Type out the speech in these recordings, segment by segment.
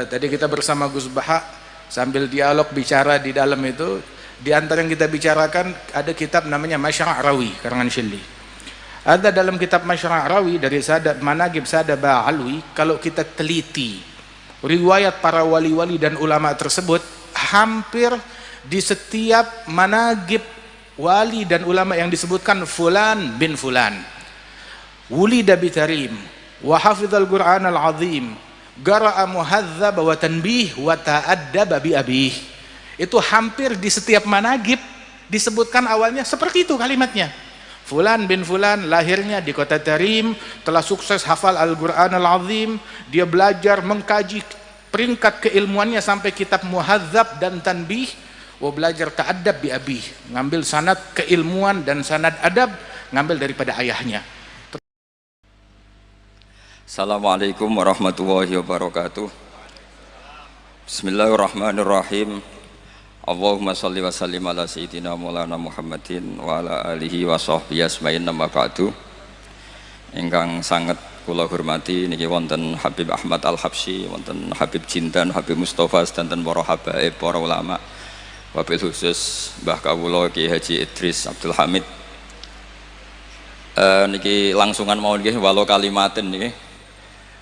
tadi kita bersama Gus Baha sambil dialog bicara di dalam itu, di antara yang kita bicarakan ada kitab namanya Masyarawi karangan Syilli. Ada dalam kitab Masyarawi dari Sadat Manaqib Sadat Ba'alwi, kalau kita teliti riwayat para wali-wali dan ulama tersebut, hampir di setiap manaqib wali dan ulama yang disebutkan fulan bin fulan wulida bitarim wa hafizal Qur'an al-azim gara'a muhadzab wa tanbih wa ta'addaba bi abih. Itu hampir di setiap manaqib disebutkan awalnya seperti itu kalimatnya. Fulan bin fulan lahirnya di kota Tarim, telah sukses hafal Al-Qur'an al-azim, dia belajar mengkaji peringkat keilmuannya sampai kitab muhadzab dan tanbih, wa belajar ta'addab bi abih, ngambil sanad keilmuan dan sanad adab ngambil daripada ayahnya. Assalamualaikum warahmatullahi wabarakatuh. Bismillahirrahmanirrahim. Allahumma salli wa sallim ala sayyidina maulana Muhammadin wa ala alihi wa sahbihi asma'in nama ba'du. Ingkang sangat kula hormati niki wonten Habib Ahmad Al-Habsyi, wonten Habib Jindan, Habib Mustafa, sedanten para habaib, para ulama, wabil khusus Mbah kawula Ki Haji Idris Abdul Hamid. Niki langsungan mau niki walau kalimatin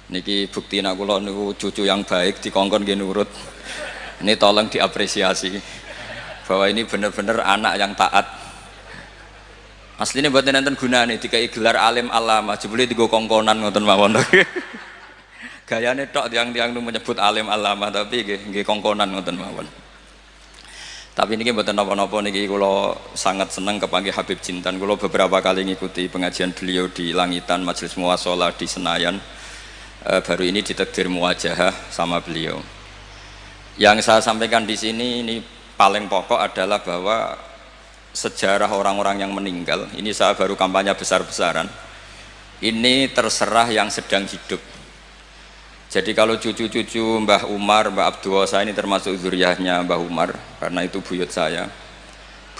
niki bukti nak kula niku cucu yang baik, dikongkon nggih nurut. Ini tolong diapresiasi bahwa ini benar-benar anak yang taat. Aslinya buatan nonton gunane dikai gelar alim alama, jebule digo kongkonan ngoten mawon. Gayane tok tiang-tiang nu menyebut alim alama tapi nggih kongkonan ngoten mawon. Tapi niki mboten napa-napa niki kula sangat seneng kepanggih Habib Jintan. Kula beberapa kali ngikuti pengajian beliau di Langitan Majelis Muwasalah di Senayan. Baru ini ditakdir muwajahah sama beliau. Yang saya sampaikan di sini ini paling pokok adalah bahwa sejarah orang-orang yang meninggal ini saya baru kampanye besar-besaran. Ini terserah yang sedang hidup. Jadi kalau cucu-cucu Mbah Umar, Mbah Abdul Wasa ini termasuk zuriyahnya Mbah Umar, karena itu buyut saya.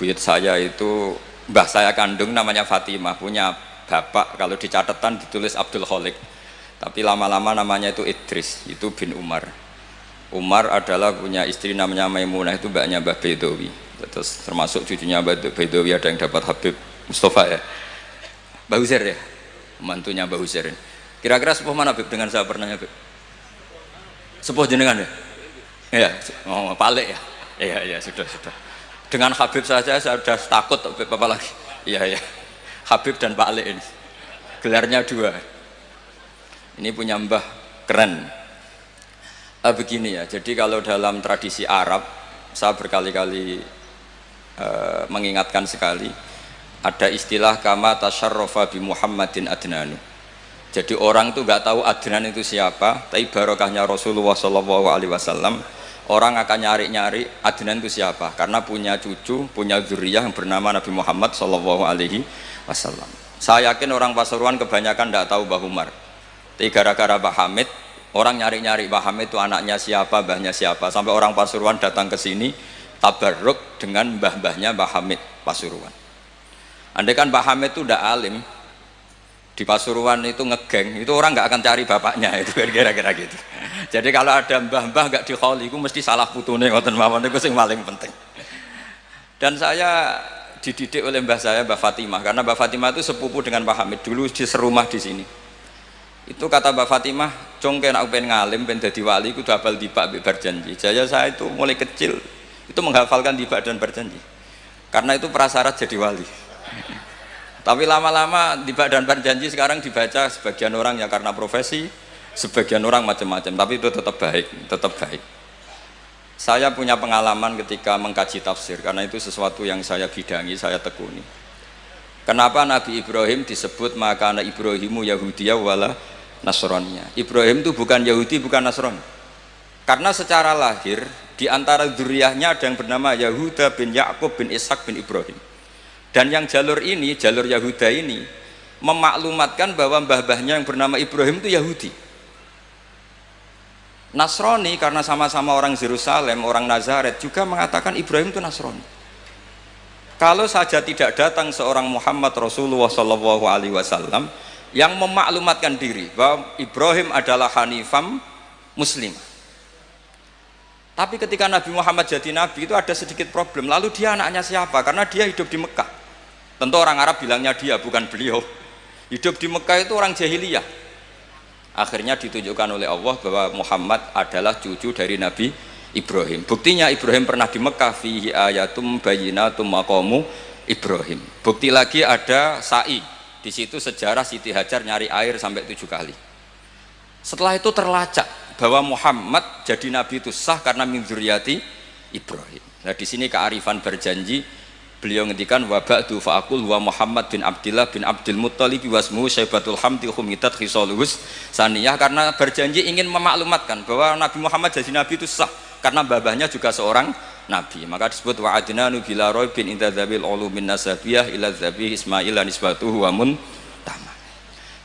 Buyut saya itu mbah saya kandung namanya Fatimah, punya bapak kalau di catatan ditulis Abdul Kholik. Tapi lama-lama namanya itu Idris, itu bin Umar. Umar adalah punya istri namanya Maimunah, itu mbaknya Mbah Bedowi. Terus termasuk cucunya Mbah Bedowi ada yang dapat Habib Mustafa ya. Mbah Husair ya, mantunya Mbah Husair. Kira-kira sepuh mana Habib dengan saya pernah Habib? Sepuh jenengan ya? Iya, oh Palik ya? Iya sudah. Dengan Habib saja saya sudah takut Habib apa lagi? Iya. Habib dan Palik ini. Gelarnya dua. Ini punya mbah keren. Begini ya, jadi kalau dalam tradisi Arab, saya berkali-kali mengingatkan sekali, ada istilah kama tasyarrafa bi Muhammadin adnanu. Jadi orang tuh nggak tahu Adnan itu siapa, tapi barokahnya Rasulullah SAW, orang akan nyari-nyari Adnan itu siapa, karena punya cucu, punya zuriyah yang bernama Nabi Muhammad SAW. Saya yakin orang Pasuruan kebanyakan tidak tahu Mbah Umar. Tapi gara-gara Mbah Hamid, orang nyari-nyari Mbah Hamid itu anaknya siapa, mbahnya siapa, sampai orang Pasuruan datang ke sini tabarruk dengan mbah-mbahnya Mbah Hamid Pasuruan. Andai kan Mbah Hamid itu udah alim di Pasuruan itu ngegeng, itu orang nggak akan cari bapaknya, itu kira-kira gitu. Jadi kalau ada mbah-mbah nggak dikholi, itu mesti salah putune ngoten mawon, itu yang paling penting. Dan saya dididik oleh mbah saya, Mbah Fatimah, karena Mbah Fatimah itu sepupu dengan Mbah Hamid, dulu di serumah di sini. Itu kata Mbak Fatimah, cong kena pengen ngalim, pengen jadi wali, itu hafal dibak berjanji. Jadi saya itu mulai kecil itu menghafalkan dibak dan berjanji, karena itu prasyarat jadi wali. Tapi lama-lama dibak dan berjanji sekarang dibaca sebagian orang ya karena profesi, sebagian orang macam-macam. Tapi itu tetap baik. Saya punya pengalaman ketika mengkaji tafsir, karena itu sesuatu yang saya bidangi, saya tekuni. Kenapa Nabi Ibrahim disebut maka anak Ibrahimu Yahudiyah wala Nasraniyah? Ibrahim itu bukan Yahudi, bukan Nasrani. Karena secara lahir di antara dzurriyyahnya ada yang bernama Yahuda bin Yakub bin Ishak bin Ibrahim. Dan yang jalur ini, jalur Yahuda ini memaklumatkan bahwa mbah-mbahnya yang bernama Ibrahim itu Yahudi. Nasrani karena sama-sama orang Yerusalem, orang Nazaret juga mengatakan Ibrahim itu Nasrani. Kalau saja tidak datang seorang Muhammad Rasulullah SAW yang memaklumatkan diri bahwa Ibrahim adalah Hanifam Muslim, Tapi ketika Nabi Muhammad jadi nabi itu ada sedikit problem. Lalu dia anaknya siapa? Karena dia hidup di Mekah. Tentu orang Arab bilangnya dia, bukan beliau. Hidup di Mekah itu orang jahiliyah. Akhirnya ditunjukkan oleh Allah bahwa Muhammad adalah cucu dari Nabi Ibrahim. Buktinya Ibrahim pernah di Mekah, fihi ayatum bayyinatum maqamu Ibrahim. Bukti lagi ada sa'i. Di situ sejarah Siti Hajar nyari air sampai 7 kali. Setelah itu terlacak bahwa Muhammad jadi nabi itu sah karena min dzurriyyati Ibrahim. Nah di sini kearifan berjanji, beliau ngendikan wa ba'du fa'aqul wa Muhammad bin Abdillah bin Abdul Muttalib wasmuhu Syaibatul Hamdi khumitat khisaluhus saniyah, karena berjanji ingin memaklumatkan bahwa Nabi Muhammad jadi nabi itu sah karena babahnya juga seorang nabi. Maka disebut wa adnanu bila raibin inda dzabil ulumin nasabiyah ila dzabih Ismail lan nisbatuhu wa muntama.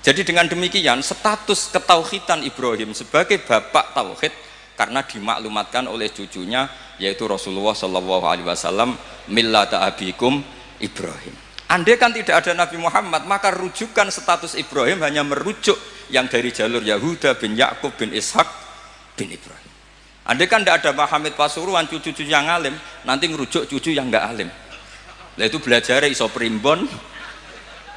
Jadi dengan demikian status ketauhidan Ibrahim sebagai bapak tauhid karena dimaklumatkan oleh cucunya yaitu Rasulullah sallallahu alaihi wasallam, millata abikum Ibrahim. Andai kan tidak ada Nabi Muhammad, maka rujukan status Ibrahim hanya merujuk yang dari jalur Yahuda bin Yakub bin Ishak bin Ibrahim. Andai kan tidak ada Muhammad Pasuruan, cucu-cucu yang alim, nanti ngerujuk cucu yang enggak alim. Lah itu belajar iso primbon,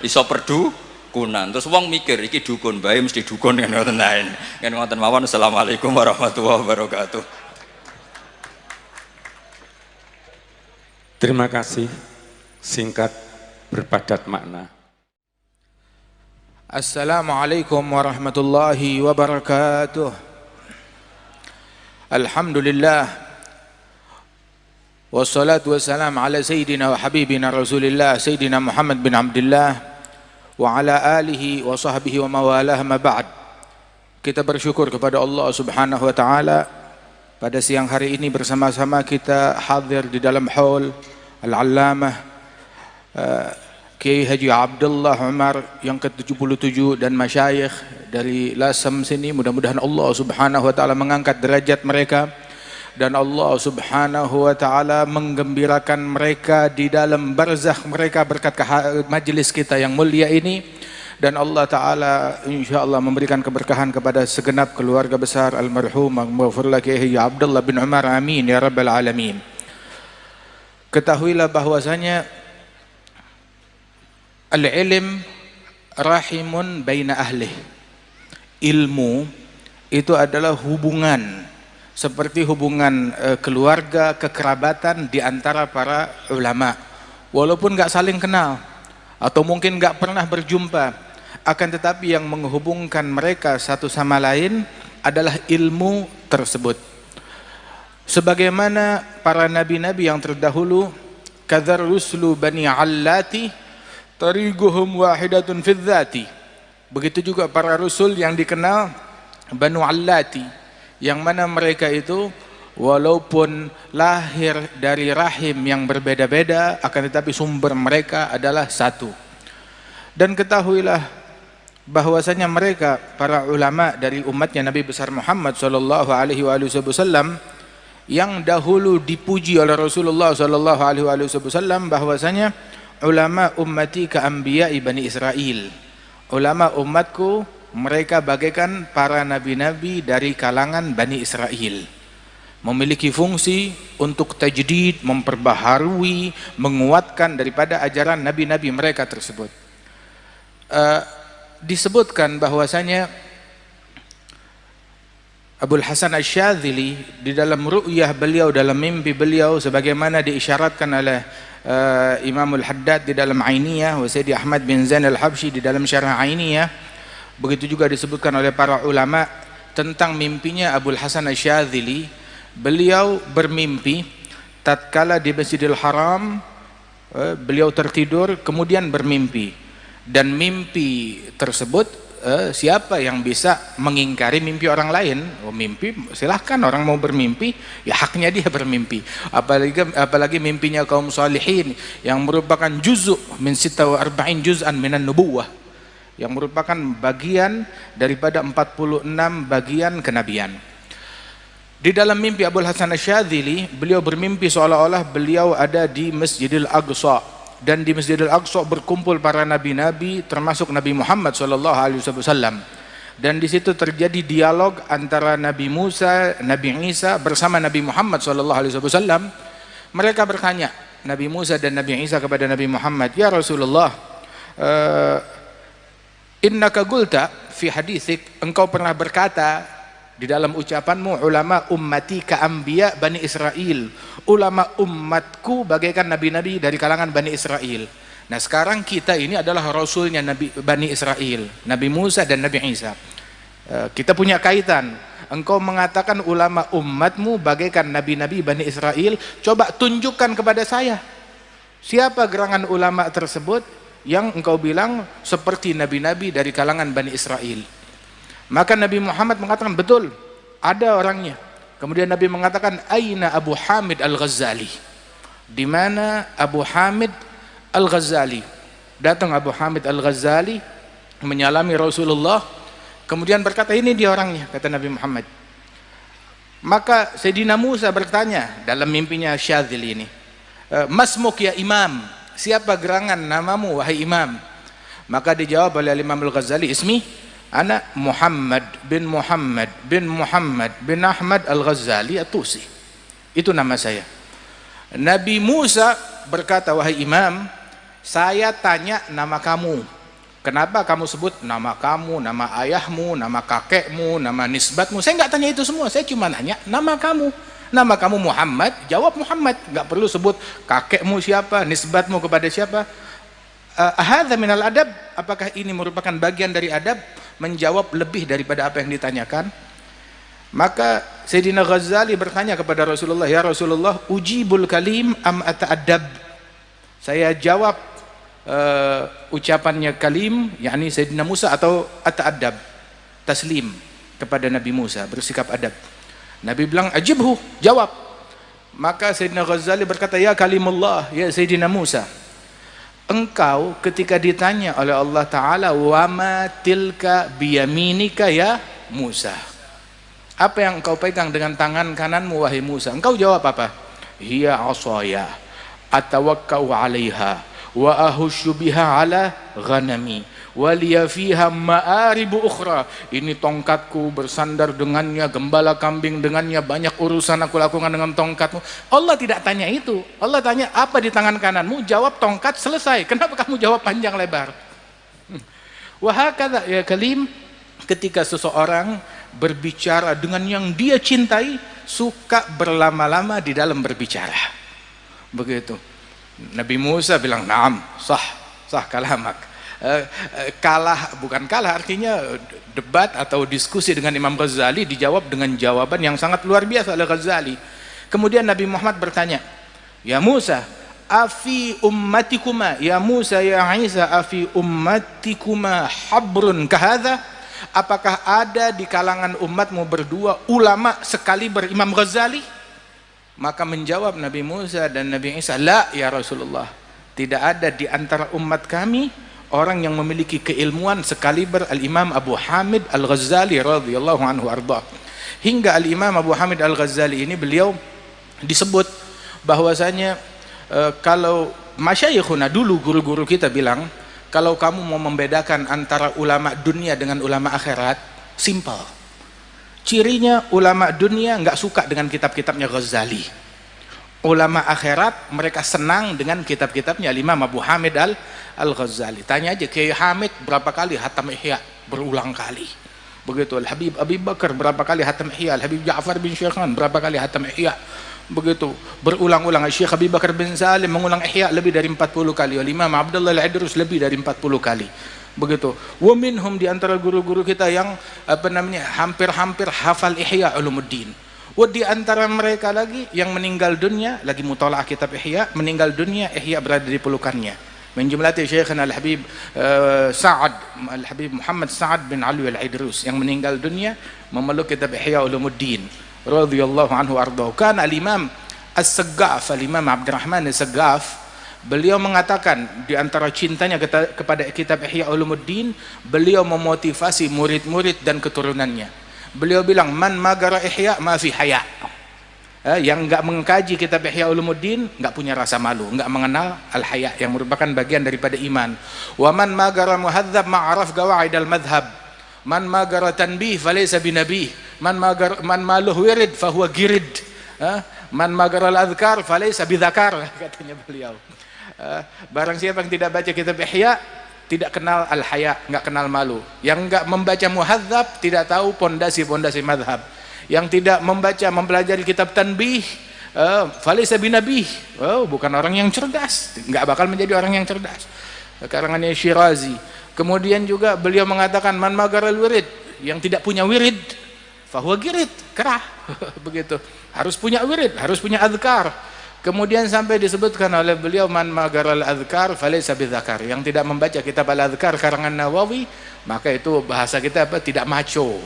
iso perdu kunan. Terus wong mikir iki dukun bae mesti dukun kan ngoten lain. Kan ngoten mawon. Assalamualaikum warahmatullahi wabarakatuh. Terima kasih, singkat berpadat makna. Assalamualaikum warahmatullahi wabarakatuh. Alhamdulillah wassalatu wassalam ala sayyidina wa habibina Rasulillah Sayyidina Muhammad bin Abdullah wa ala alihi wa sahbihi wa mawalah ma ba'd. Kita bersyukur kepada Allah Subhanahu wa taala pada siang hari ini bersama-sama kita hadir di dalam haul Al-Allamah Kiai Haji Abdullah Umar yang ke-77 dan masyayikh dari Lasem sini. Mudah-mudahan Allah Subhanahu wa taala mengangkat derajat mereka dan Allah Subhanahu wa taala menggembirakan mereka di dalam barzakh mereka berkat majelis kita yang mulia ini, dan Allah taala insyaallah memberikan keberkahan kepada segenap keluarga besar almarhum maghfurlah Kiai Haji Abdullah bin Umar, amin ya rabbal alamin. Ketahuilah bahwasanya al-ilm rahimun baina ahlih. Ilmu itu adalah hubungan seperti hubungan keluarga, kekerabatan di antara para ulama. Walaupun nggak saling kenal atau mungkin nggak pernah berjumpa, akan tetapi yang menghubungkan mereka satu sama lain adalah ilmu tersebut. Sebagaimana para nabi-nabi yang terdahulu, kadzar rusulu bani allati tariquhum wahidatun fi dzati. Begitu juga para rasul yang dikenal Banu Allati, yang mana mereka itu walaupun lahir dari rahim yang berbeda-beda akan tetapi sumber mereka adalah satu. Dan ketahuilah bahwasanya mereka para ulama dari umatnya Nabi besar Muhammad sallallahu alaihi wasallam yang dahulu dipuji oleh Rasulullah sallallahu alaihi wasallam bahwasanya ulama ummati ka anbiya'i bani Israel. Ulama umatku mereka bagaikan para nabi-nabi dari kalangan Bani Israel, memiliki fungsi untuk tajdid, memperbaharui, menguatkan daripada ajaran nabi-nabi mereka tersebut. Disebutkan bahwasanya Abul Hasan Asy-Syadzili di dalam ru'yah beliau, dalam mimpi beliau, sebagaimana diisyaratkan oleh Imamul Haddad di dalam Ainiyah, wa Sayyidi Ahmad bin Zain al-Habsyi di dalam Syarah Ainiyah. Begitu juga disebutkan oleh para ulama tentang mimpinya Abul Hasan Asy-Syadzili. Beliau bermimpi tatkala di Masjidil Haram, beliau tertidur kemudian bermimpi, dan mimpi tersebut siapa yang bisa mengingkari mimpi orang lain? Mimpi silahkan, orang mau bermimpi ya haknya dia bermimpi, apalagi mimpinya kaum salihin yang merupakan juz'u min 46 juz'an minan nubuwah, yang merupakan bagian daripada 46 bagian kenabian. Di dalam mimpi Abul Hasan Asy-Syadzili, beliau bermimpi seolah-olah beliau ada di Masjidil Aqsa, dan di Masjidil Aqsa berkumpul para nabi-nabi termasuk Nabi Muhammad SAW. dan di situ terjadi dialog antara Nabi Musa, Nabi Isa bersama Nabi Muhammad SAW. Mereka bertanya, Nabi Musa dan Nabi Isa kepada Nabi Muhammad, ya Rasulullah, innaka qulta fi haditsik, engkau pernah berkata di dalam ucapanmu, ulama ummati ka anbiya Bani Israel, ulama umatku bagaikan nabi-nabi dari kalangan Bani Israel. Nah sekarang kita ini adalah rasulnya Nabi Bani Israel, Nabi Musa dan Nabi Isa. Kita punya kaitan. Engkau mengatakan ulama umatmu bagaikan nabi-nabi Bani Israel. Coba tunjukkan kepada saya, siapa gerangan ulama tersebut yang engkau bilang seperti nabi-nabi dari kalangan Bani Israel. Maka Nabi Muhammad mengatakan, betul, ada orangnya. Kemudian Nabi mengatakan, aina Abu Hamid Al-Ghazali, di mana Abu Hamid Al-Ghazali? Datang Abu Hamid Al-Ghazali menyalami Rasulullah, kemudian berkata, ini dia orangnya, kata Nabi Muhammad. Maka Sayyidina Musa bertanya dalam mimpinya Syadzil ini, masmuk ya imam, siapa gerangan namamu wahai imam? Maka dijawab oleh Imam Al-Ghazali, ismi ana Muhammad bin Muhammad bin Muhammad bin Ahmad Al-Ghazali At-Tusi, itu nama saya. Nabi Musa berkata, wahai imam, saya tanya nama kamu, kenapa kamu sebut nama kamu, nama ayahmu, nama kakekmu, nama nisbatmu? Saya nggak tanya itu semua, saya cuma nanya nama kamu. Nama kamu Muhammad, jawab Muhammad, nggak perlu sebut kakekmu siapa, nisbatmu kepada siapa. Hadza minal adab, apakah ini merupakan bagian dari adab? Menjawab lebih daripada apa yang ditanyakan. Maka Sayyidina Ghazali bertanya kepada Rasulullah, ya Rasulullah, ujibul kalim am ata'adab? Saya jawab ucapannya kalim, yakni Sayyidina Musa, atau ata'adab, taslim kepada Nabi Musa, bersikap adab. Nabi bilang, ajibhu, jawab. Maka Sayyidina Ghazali berkata, ya kalimullah, ya Sayyidina Musa, engkau ketika ditanya oleh Allah Ta'ala, wama tilka biyaminika ya Musa, apa yang engkau pegang dengan tangan kananmu wahai Musa? Engkau jawab apa? Hiya asaya atawakkau 'alaiha wa ahusyu biha 'ala ghanami wa liya fiha ma'aribu ukhra. Ini tongkatku, bersandar dengannya, gembala kambing dengannya, banyak urusan aku lakukan dengan tongkatmu. Allah tidak tanya itu. Allah tanya, apa di tangan kananmu? Jawab tongkat, selesai. Kenapa kamu jawab panjang lebar? Wa hakadha ya kalim, ketika seseorang berbicara dengan yang dia cintai, suka berlama-lama di dalam berbicara. Begitu. Nabi Musa bilang, naam, sah kalamak. Kalah, bukan kalah, artinya debat atau diskusi dengan Imam Ghazali, dijawab dengan jawaban yang sangat luar biasa oleh Ghazali. Kemudian Nabi Muhammad bertanya, ya Musa, afi ummatikuma, ya Musa ya Isa, afi ummatikuma habrun kahadha? Apakah ada di kalangan umatmu berdua ulama sekaliber Imam Ghazali? Maka menjawab Nabi Musa dan Nabi Isa, la ya Rasulullah, tidak ada di antara umat kami orang yang memiliki keilmuan sekaliber Al-Imam Abu Hamid Al-Ghazali radhiyallahu anhu arda. Hingga Al-Imam Abu Hamid Al-Ghazali ini, beliau disebut bahwasanya kalau masyayikhuna dulu, guru-guru kita bilang, kalau kamu mau membedakan antara ulama dunia dengan ulama akhirat, simple. Cirinya ulama dunia nggak suka dengan kitab-kitabnya Ghazali. Ulama akhirat mereka senang dengan kitab-kitabnya Imam Abu Hamid Al-Ghazali. Tanya aja Kiai Hamid berapa kali hatam Ihya, berulang kali. Begitu Al-Habib Abi Bakar berapa kali hatam Ihya, Al-Habib Ja'far bin Syekhan berapa kali hatam Ihya. Begitu berulang-ulang. Syekh Abi Bakar bin Salim mengulang Ihya lebih dari 40 kali. Imam Abdullah Al-Idrus lebih dari 40 kali. Begitu. Wa minhum, di antara guru-guru kita yang hampir-hampir hafal Ihya Ulumuddin. Wa di antara mereka lagi yang meninggal dunia lagi mutalaah kitab Ihya, meninggal dunia Ihya berada di pelukannya. Min jumlati Syekhana Al-Habib Al-Habib Muhammad Sa'ad bin Ali Al-Idrus yang meninggal dunia memeluk kitab Ihya Ulumuddin radhiyallahu anhu ardhahu. Kan Al-Imam As-Saggaf, Al-Imam Abdurrahman As-Saggaf, beliau mengatakan di antara cintanya kepada kitab Ihya Ulumuddin, beliau memotivasi murid-murid dan keturunannya. Beliau bilang, man magara Ihya ma fi haya. Yang enggak mengkaji kitab Ihya Ulumuddin enggak punya rasa malu, enggak mengenal al-haya yang merupakan bagian daripada iman. Wa man magara muhadzab ma'araf gawaid al-madhhab. Man magara tanbih falaysa binabih. Man maluh wirid fahuwa girid. Man magara al-adhkar falaysa bidhakar, katanya beliau. Barang siapa yang tidak baca kitab Ihya, tidak kenal al-haya, enggak kenal malu. Yang enggak membaca muhadzab tidak tahu pondasi-pondasi madhab. Yang tidak membaca mempelajari kitab tanbih, falaysa binabih. Bukan orang yang cerdas, enggak bakal menjadi orang yang cerdas. Karangannya Syirazi. Kemudian juga beliau mengatakan man magaral wirid, yang tidak punya wirid fahuwa girid, kerah. Begitu. Harus punya wirid, harus punya azkar. Kemudian sampai disebutkan oleh beliau man magaral azkar falaysa bidzakar, yang tidak membaca kitab al-azkar karangan Nawawi, maka itu bahasa kita apa? Tidak maco,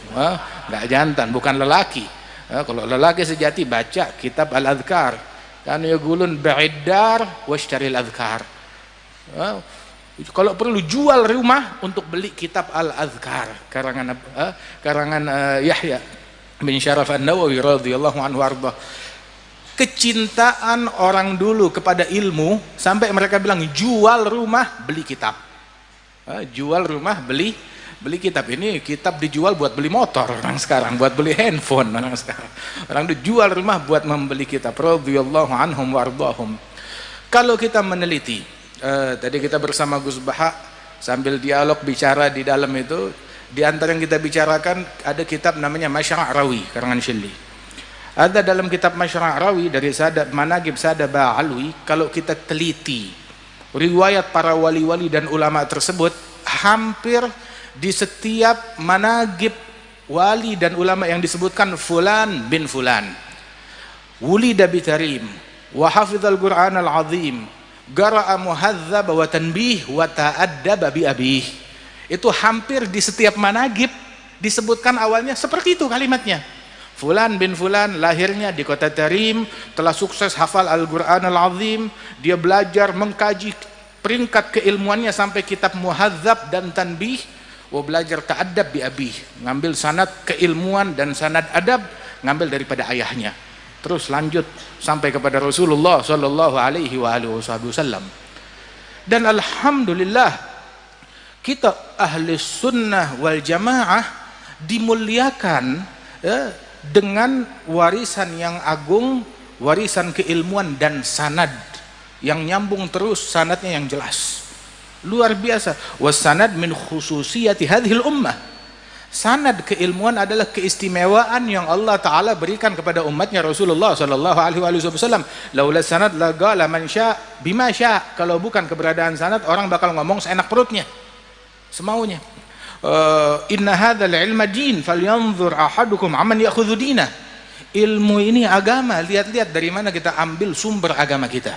enggak jantan, bukan lelaki. Kalau lelaki sejati baca kitab al-azkar. Kan yaqulun ba'iddar washtaril azkar. Kalau perlu jual rumah untuk beli kitab al-azkar karangan Yahya bin Syaraf an-Nawawi radhiyallahu anhu arda. Kecintaan orang dulu kepada ilmu sampai mereka bilang jual rumah beli kitab. Jual rumah beli kitab. Ini kitab dijual buat beli motor orang sekarang, buat beli handphone orang sekarang. Orang dijual rumah buat membeli kitab radhiyallahu anhum wardahum. Kalau kita meneliti, tadi kita bersama Gus Baha sambil dialog bicara di dalam itu, di antara yang kita bicarakan ada kitab namanya Masyra' Rawi karangan Syilli. Ada dalam kitab Masyra' Rawi dari Manaqib Sada Ba'alwi, kalau kita teliti riwayat para wali-wali dan ulama tersebut, hampir di setiap manaqib wali dan ulama yang disebutkan fulan bin fulan wulida bitarim wa hafizal Qur'an al-azim gara'a muhadzab wa tanbih wa ta'addaba bi abih. Itu hampir di setiap manaqib disebutkan awalnya seperti itu kalimatnya. Fulan bin fulan lahirnya di kota Tarim, telah sukses hafal Al-Qur'an Al-Azim, dia belajar mengkaji peringkat keilmuannya sampai kitab muhadzab dan tanbih, wa belajar ta'addab bi abih, ngambil sanad keilmuan dan sanad adab ngambil daripada ayahnya. Terus lanjut sampai kepada Rasulullah sallallahu alaihi wa alihi wasallam. Dan alhamdulillah kita ahli sunnah wal jamaah dimuliakan dengan warisan yang agung, warisan keilmuan dan sanad yang nyambung terus, sanadnya yang jelas, luar biasa. Wasanad min khususiyati hadhil ummah. Sanad keilmuan adalah keistimewaan yang Allah Ta'ala berikan kepada umatnya Rasulullah Sallallahu Alaihi Wasallam. Laula sanad la qala man sya' bima sya'. Kalau bukan keberadaan sanad, orang bakal ngomong seenak perutnya, semaunya. Inna hadzal ilma din falyanzur ahadukum amman ya'khudhu dinah. Ilmu ini agama, lihat-lihat dari mana kita ambil sumber agama kita.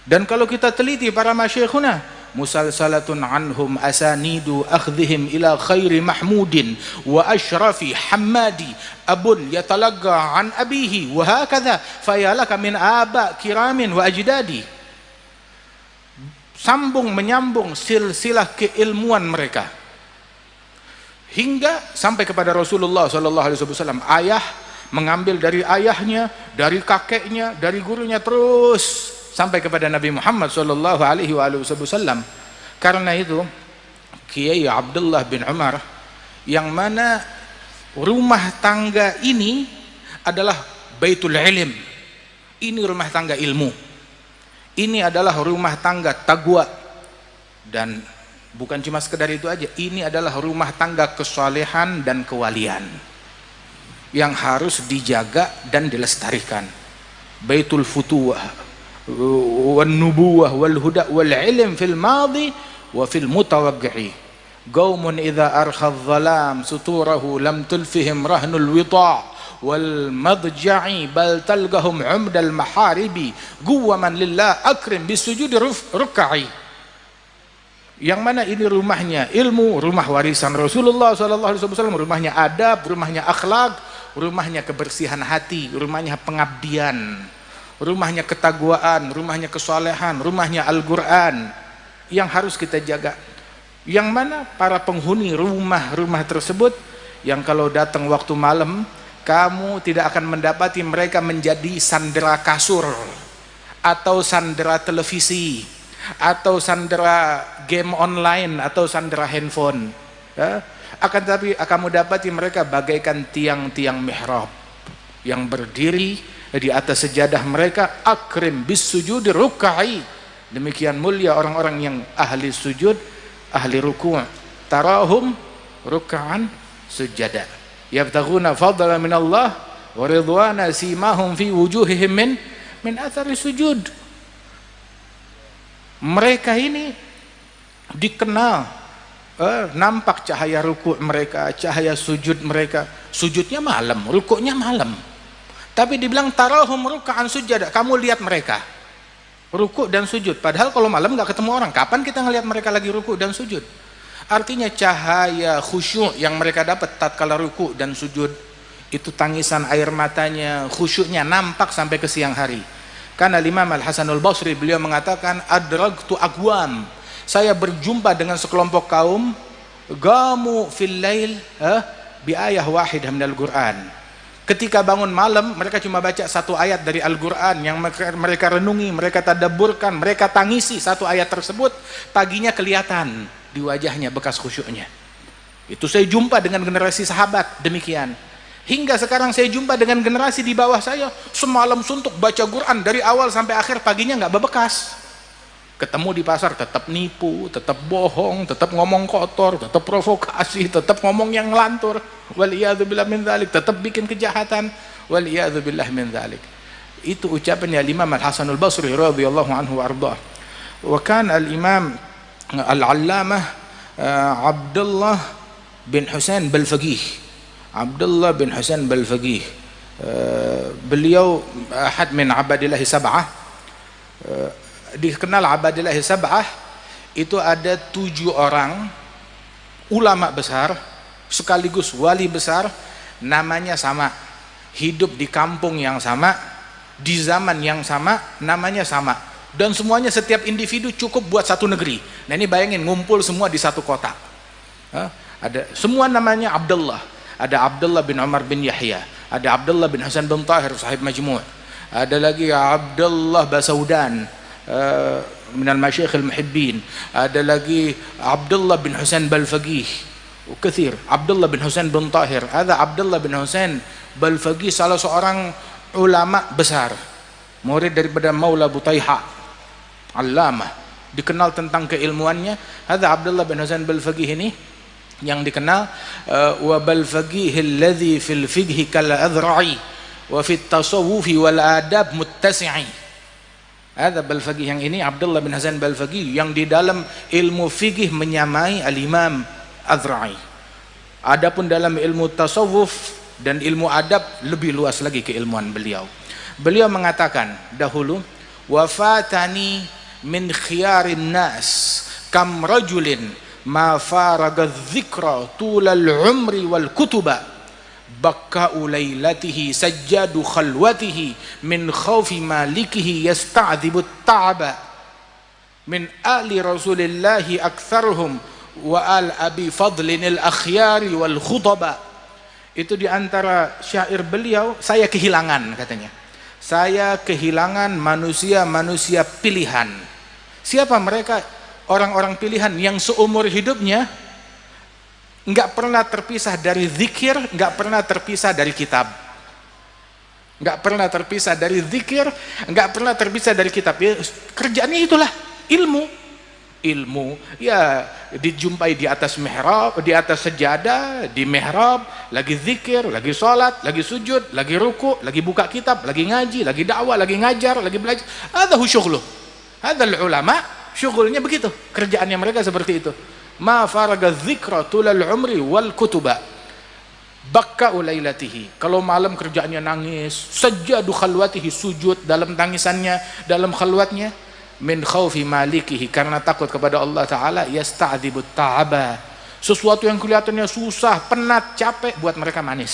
Dan kalau kita teliti para masyayikhuna, musalsalatun anhum asanidu akhdhihim ila khairi mahmudin wa ashrafi hammadi abun yatalagga an abihi wa hakadha fayalaka min aba kiramin wa ajdadi. Sambung menyambung silsilah keilmuan mereka hingga sampai kepada Rasulullah sallallahu alaihi wasallam. Ayah mengambil dari ayahnya, dari kakeknya, dari gurunya, terus sampai kepada Nabi Muhammad sallallahu alaihi wasallam. Karena itu Kiai Abdullah bin Umar, yang mana rumah tangga ini adalah baitul ilm, ini rumah tangga ilmu, ini adalah rumah tangga taqwa, dan bukan cuma sekedar itu aja, ini adalah rumah tangga kesalehan dan kewalian yang harus dijaga dan dilestarikan. Baitul futuwah wan nubuwah wal huda wal ilm fil madi wa fil mutawaqqi'i. Qaumun idza arkha adh-dhalam suturahu lam tulfihim rahnul wita' wal madja'i bal talgahum 'umdal maharibi guwaman lillah akrim bisujudi ruk'i. Yang mana ini rumahnya ilmu, rumah warisan Rasulullah SAW, rumahnya adab, rumahnya akhlak, rumahnya kebersihan hati, rumahnya pengabdian, rumahnya ketakwaan, rumahnya kesalehan, rumahnya Al-Quran yang harus kita jaga. Yang mana para penghuni rumah-rumah tersebut, yang kalau datang waktu malam, kamu tidak akan mendapati mereka menjadi sandera kasur atau sandera televisi atau sandera game online atau sandera handphone. Akan tetapi kamu dapati mereka bagaikan tiang-tiang mihrab yang berdiri di atas sejadah mereka, akrim bis sujudi ruk'i, demikian mulia orang-orang yang ahli sujud, ahli ruku', tarahum ruk'an sujada yabtaghuna fadlan min Allah wa ridwana simahum fi wujuhihim min athari sujud. Mereka ini dikenal nampak cahaya ruku' mereka, cahaya sujud mereka. Sujudnya malam, rukuknya malam, tapi dibilang tarahum ruk'an sujada, kamu lihat mereka rukuk dan sujud. Padahal kalau malam nggak ketemu orang, kapan kita ngelihat mereka lagi rukuk dan sujud? Artinya cahaya khusyuk yang mereka dapat tatkala rukuk dan sujud itu, tangisan air matanya, khusyuknya nampak sampai ke siang hari. Karena Imam Al-Hasanul Basri beliau mengatakan, adragtu aqwam, saya berjumpa dengan sekelompok kaum, gamu fil lail bi ayah wahidah minal Qur'an. Ketika bangun malam, mereka cuma baca satu ayat dari Al-Quran yang mereka renungi, mereka tadabburkan, mereka tangisi satu ayat tersebut. Paginya kelihatan di wajahnya bekas khusyuknya. Itu saya jumpa dengan generasi sahabat demikian. Hingga sekarang saya jumpa dengan generasi di bawah saya, semalam suntuk baca Quran dari awal sampai akhir, paginya nggak bebekas. Ketemu di pasar tetap nipu, tetap bohong, tetap ngomong kotor, tetap provokasi, tetap ngomong yang ngelantur, waliyadzubillah min dzalik, tetap bikin kejahatan, waliyadzubillah min dzalik. Itu ucapannya Imam Al-Hasanul Basri radhiyallahu anhu wa ardhah. Wa kana al-Imam Al-Allamah Abdullah bin Husain Balfaqih, Abdullah bin Husain Balfaqih, beliau ahad min abadillah sab'ah. Dikenal abadillah sab'ah itu ada 7 orang ulama besar sekaligus wali besar, namanya sama, hidup di kampung yang sama, di zaman yang sama, namanya sama, dan semuanya setiap individu cukup buat satu negeri. Nah ini bayangin ngumpul semua di satu kota. Ada semua namanya Abdullah, ada Abdullah bin Umar bin Yahya, ada Abdullah bin Hasan bin Tahir sahib Majmu', ada lagi Abdullah Basaudan minal masyayikh al-muhibbin, ada lagi Abdullah bin Husain Balfaqih, kathir, Abdullah bin Husain bin Tahir. Ada Abdullah bin Husain Balfaqih salah seorang ulama besar, murid daripada Maula Butaiha, allamah, dikenal tentang keilmuannya. Ada Abdullah bin Husain Balfaqih ini yang dikenal wa Balfaqih alladhi fil fiqhi kal adhra'i wa fit tasawwufi wal adab muttasi'i. Ada Balfaqih yang ini, Abdullah bin Hasan Balfaqih, yang di dalam ilmu fikih menyamai al-Imam Adhra'i. Adapun dalam ilmu tasawuf dan ilmu adab lebih luas lagi keilmuan beliau. Beliau mengatakan dahulu, wafatani min khiyarin nas kam rajulin ma faraga dzikra tulal umri wal kutuba bakka'u lailatihi sajjadu khalwatihi min khawfi malikihi yasta'dzibu ta'aba min ali rasulillahi aktsaruhum wa al abi fadlin al akhyari wal khutaba. Itu diantara syair beliau, saya kehilangan katanya, saya kehilangan manusia-manusia pilihan. Siapa mereka? Orang-orang pilihan yang seumur hidupnya nggak pernah terpisah dari zikir, nggak pernah terpisah dari kitab, nggak pernah terpisah dari zikir, nggak pernah terpisah dari kitab. Ya, kerjaannya itulah ilmu ya, dijumpai di atas mihrab, di atas sejadah, di mihrab, lagi zikir, lagi sholat, lagi sujud, lagi ruku, lagi buka kitab, lagi ngaji, lagi dakwah, lagi ngajar, lagi belajar. Hadza syughluh, hadzal ulama syughulnya begitu, kerjaannya mereka seperti itu. Ma faraga dzikra tulal umri wal kutuba bakka'u lailatihi, kalau malam kerjaannya nangis, sajjadu khalwatihi, sujud dalam tangisannya, dalam khalwatnya, min khaufi malikihi, karena takut kepada Allah Ta'ala, yasta'dzibu ta'aba, sesuatu yang kelihatannya susah, penat, capek, buat mereka manis.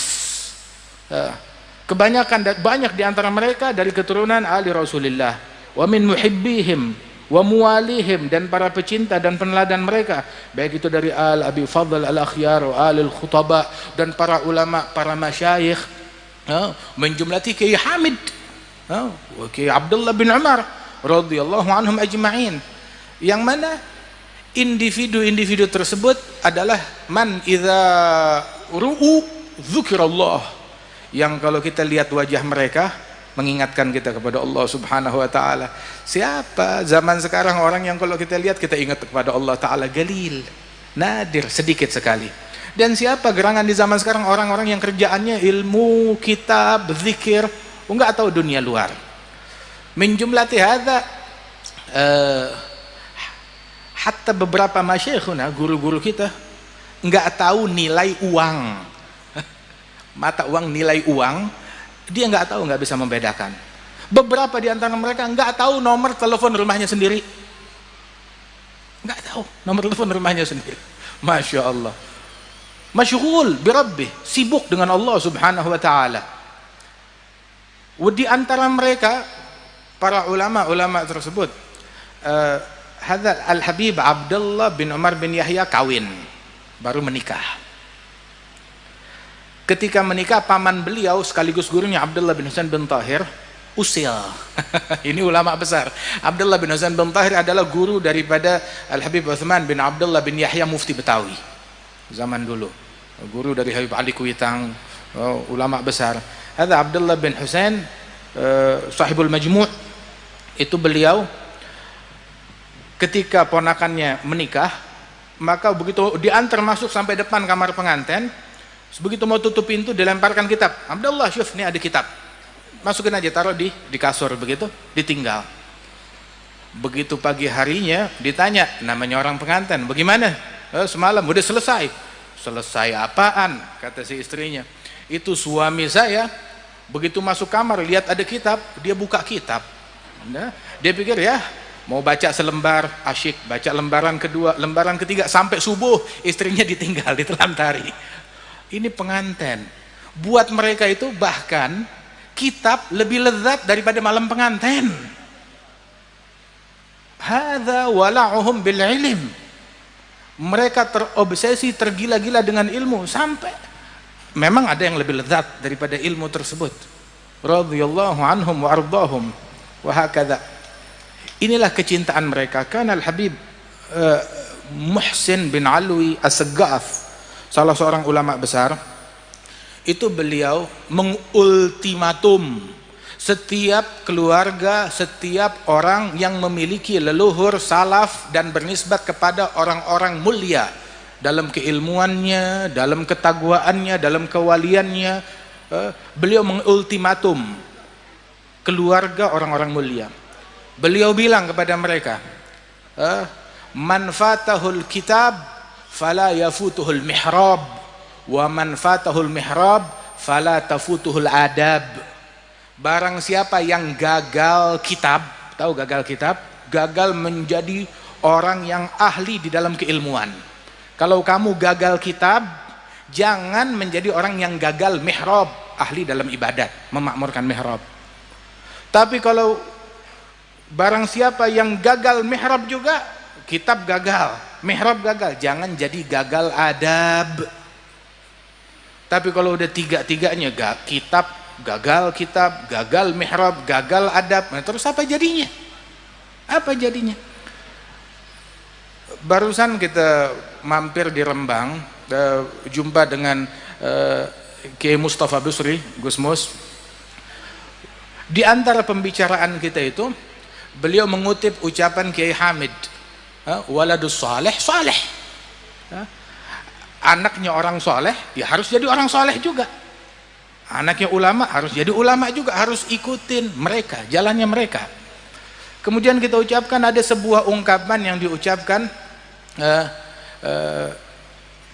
Kebanyakan, banyak di antara mereka dari keturunan ali Rasulillah, wa min muhibbihim wa muwalihim, dan para pecinta dan peneladan mereka, baik itu dari al abi fadl al akhyar wa al khutaba, dan para ulama, para masyayikh, menjumlati Kiai Hamid, Kiai Abdullah bin Umar radhiyallahu anhum ajma'in, yang mana Individu-individu tersebut adalah man idza ru'u dzikrallah, yang kalau kita lihat wajah mereka mengingatkan kita kepada Allah Subhanahu wa taala. Siapa zaman sekarang orang yang kalau kita lihat kita ingat kepada Allah taala? Galil, nadir, sedikit sekali. Dan siapa gerangan di zaman sekarang? Orang-orang yang kerjaannya ilmu, kitab, zikir, enggak tahu dunia luar. Min jumlati hadza hatta beberapa masyayikhuna, guru-guru kita, enggak tahu nilai uang. Mata uang, nilai uang, dia enggak tahu, enggak bisa membedakan. Beberapa di antara mereka enggak tahu nomor telepon rumahnya sendiri. Enggak tahu nomor telepon rumahnya sendiri. Masya Allah. Masyghul bi rabbih, sibuk dengan Allah Subhanahu wa taala. Di antara mereka para ulama-ulama tersebut, hadza Al-Habib Abdullah bin Umar bin Yahya kawin, baru menikah. Ketika menikah, paman beliau sekaligus gurunya Abdullah bin Husain bin Tahir usil. Ini ulama besar. Abdullah bin Husain bin Tahir adalah guru daripada Al-Habib Utsman bin Abdullah bin Yahya mufti Betawi zaman dulu, guru dari Habib Ali Kuitang, ulama besar. Ada Abdullah bin Husain sahibul Majmu', itu beliau ketika ponakannya menikah, maka begitu diantar masuk sampai depan kamar pengantin, begitu mau tutup pintu dilemparkan kitab. Abdullah, syuf, ini ada kitab, masukin aja, taruh di kasur, begitu ditinggal. Begitu pagi harinya ditanya, namanya orang pengantin, bagaimana? Semalam udah selesai. Selesai apaan? Kata si istrinya, itu suami saya begitu masuk kamar lihat ada kitab, dia buka kitab. Nah, dia pikir ya mau baca selembar, asyik, baca lembaran kedua, lembaran ketiga, sampai subuh istrinya ditinggal, ditelantargi. Ini pengantin. Buat mereka itu bahkan kitab lebih lezat daripada malam pengantin. Hadza wala'uhum bil ilm. Mereka terobsesi, tergila-gila dengan ilmu, sampai memang ada yang lebih lezat daripada ilmu tersebut. Radhiyallahu anhum wa ardahum wa hakadha. Inilah kecintaan mereka. Kana Al-Habib Muhsin bin Alwi As-Saggaf, salah seorang ulama besar, itu beliau mengultimatum setiap keluarga, setiap orang yang memiliki leluhur salaf dan bernisbat kepada orang-orang mulia dalam keilmuannya, dalam ketagwaannya, dalam kewaliannya, beliau mengultimatum keluarga orang-orang mulia. Beliau bilang kepada mereka, man fatahul kitab fala yafutuhul mihrab, wa man fatahul mihrab fala tafutuhul adab. Barang siapa yang gagal kitab, tahu gagal kitab? Gagal menjadi orang yang ahli di dalam keilmuan. Kalau kamu gagal kitab, jangan menjadi orang yang gagal mihrab, ahli dalam ibadat, memakmurkan mihrab. Tapi kalau barang siapa yang gagal mihrab juga, kitab gagal, mihrab gagal, jangan jadi gagal adab. Tapi kalau udah tiga-tiganya, kitab gagal mihrab, gagal adab, nah terus apa jadinya? Apa jadinya? Barusan kita mampir di Rembang, jumpa dengan Kiai Mustafa Busri, Gus Mus. Di antara pembicaraan kita itu, beliau mengutip ucapan Kiai Hamid, waladus saleh saleh. Anaknya orang soleh, ya harus jadi orang soleh juga. Anaknya ulama harus jadi ulama juga, harus ikutin mereka, jalannya mereka. Kemudian kita ucapkan, ada sebuah ungkapan yang diucapkan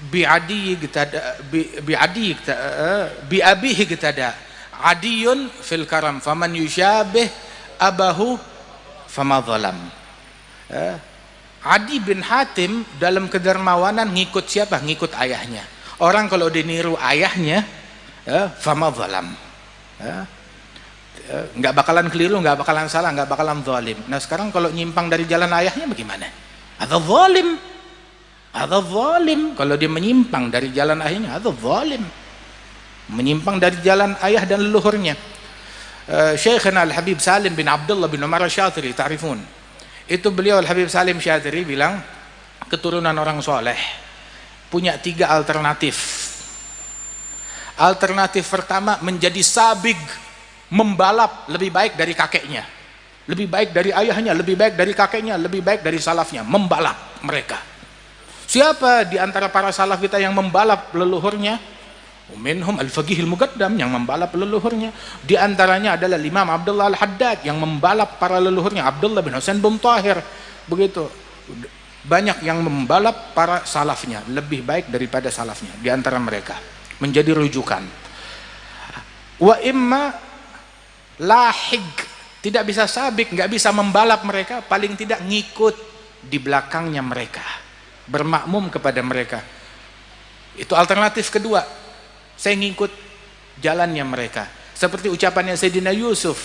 bi'adihi gitada adiyun fil karam faman yushabih abahu fama zalam. Adi bin Hatim dalam kedermawanan ngikut siapa? Ngikut ayahnya. Orang kalau diniru ayahnya, fama zalam, nggak bakalan keliru, nggak bakalan salah, nggak bakalan zalim. Nah sekarang kalau nyimpang dari jalan ayahnya bagaimana? Ada zalim, ada zalim. Kalau dia menyimpang dari jalan ayahnya, ada zalim, menyimpang dari jalan ayah dan leluhurnya. Syekhna Al-Habib Salim bin Abdullah bin Umar Syatiri, ta'rifun? Itu beliau Al-Habib Salim Syatiri bilang, keturunan orang soleh punya 3 alternatif. Alternatif pertama, menjadi sabig, membalap lebih baik dari kakeknya, lebih baik dari ayahnya, lebih baik dari kakeknya, lebih baik dari salafnya, membalap mereka. Siapa di antara para salaf kita yang membalap leluhurnya? Minhum al-faqih al-muqaddam, yang membalap leluhurnya. Di antaranya adalah Imam Abdullah al-Haddad yang membalap para leluhurnya, Abdullah bin Husain bin Tahir. Begitu banyak yang membalap para salafnya, lebih baik daripada salafnya di antara mereka, menjadi rujukan. Wa imma lahig, tidak bisa sabik, nggak bisa membalap mereka, paling tidak ngikut di belakangnya mereka, bermakmum kepada mereka. Itu alternatif kedua, saya ngikut jalannya mereka, seperti ucapannya Sayyidina Yusuf,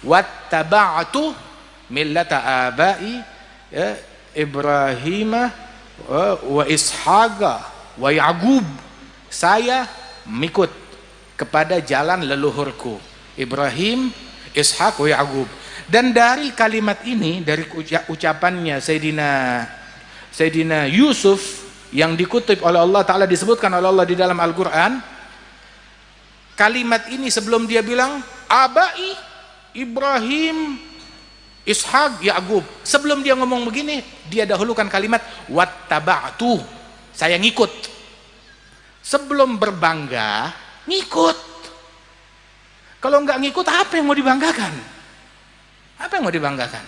wattaba'tu millata abai Ibrahim wa Ishaqa wa Ya'qub, saya mengikut kepada jalan leluhurku Ibrahim, Ishaq wa Ya'qub. Dan dari kalimat ini, dari ucapannya Sayyidina Yusuf yang dikutip oleh Allah Ta'ala, disebutkan oleh Allah di dalam Al-Quran, kalimat ini sebelum dia bilang abai Ibrahim, Ishaq, Ya'qub, sebelum dia ngomong begini, dia dahulukan kalimat wattaba'tu, saya ngikut. Sebelum berbangga, ngikut. Kalau nggak ngikut, apa yang mau dibanggakan? Apa yang mau dibanggakan?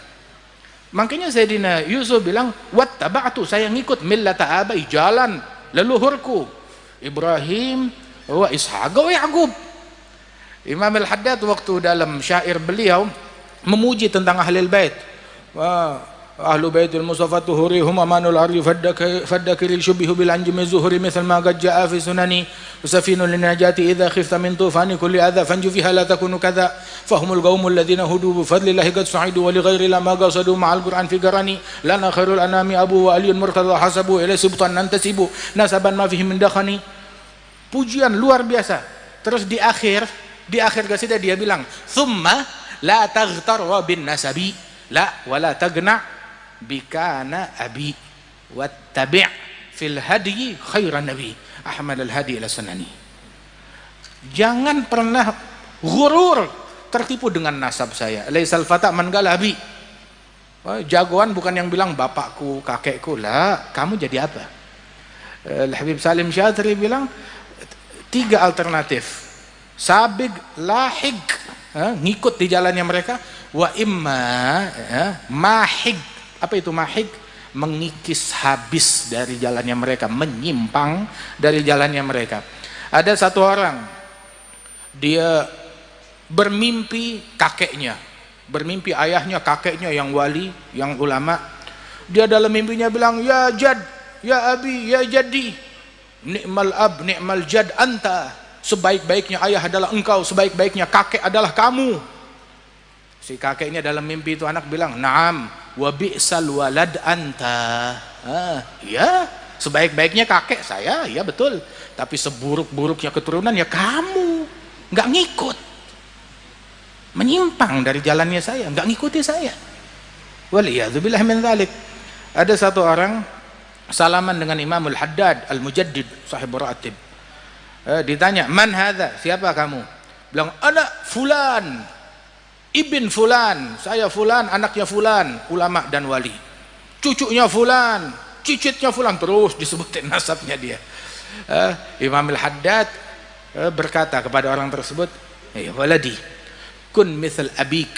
Makanya Sayyidina Yusuf bilang wattaba'tu, saya ngikut millata abai, jalan leluhurku Ibrahim wa Ishaq wa Ya'qub. Imam Al-Haddad waktu dalam syair beliau memuji tentang ahlul bait. Ahlu baitul Mustafa tuhurihum amanul ardi faddakiril syubihu bil anjumi zuhuri mithal ma qad jaa fi sunani usafinul linajati idza khifta min tufani kulli adha fanju fiha la takunu kadha fahumul qaumul ladzina hudu bi fadlillahi qad su'idu wa li ghairi la ma qasadu ma'al qur'an fi garani lana khairul anami abu wa aliyun murtada hasabu ila sibtan nantasibu nasaban ma fihi min dakhani. Pujian luar biasa. Terus di akhir qasidah dia bilang thumma la taghtar bin nasabi la wala tagna bikana abi wattabi' fil hadi khairan nabi Ahmad al-Hadi ila Sanani. Jangan pernah ghurur, tertipu dengan nasab saya. Laisal fata man galabi. Jagoan bukan yang bilang bapakku, kakekku. Lah, kamu jadi apa? Habib Salim Syadri bilang 3 alternatif. Sabig, lahig, ngikut di jalannya mereka, wa imma mahig. Apa itu mahig? Mengikis habis dari jalannya mereka, menyimpang dari jalannya mereka. Ada satu orang, dia bermimpi kakeknya, bermimpi ayahnya, kakeknya yang wali, yang ulama. Dia dalam mimpinya bilang, ya jad, ya abi, ya jadi, ni'mal ab, ni'mal jad anta. Sebaik-baiknya ayah adalah engkau, sebaik-baiknya kakek adalah kamu. Si kakeknya dalam mimpi itu anak bilang, na'am wa bi'sal walad anta. Ya, sebaik-baiknya kakek saya, ya betul. Tapi seburuk-buruknya keturunan ya kamu. Nggak ngikut. Menyimpang dari jalannya saya, nggak ngikuti saya. Waliyadzubillah min dzalik. Ada satu orang salaman dengan Imamul Haddad Al-Mujaddid sahib Ratib. Ditanya, man hadza? Siapa kamu? Bilang, anak fulan, ibn fulan, saya fulan, anaknya fulan, ulama dan wali. Cucunya fulan, cicitnya fulan, terus disebutin nasabnya dia. Imam Al-Haddad berkata kepada orang tersebut, "Ya waladi, kun mithal abik,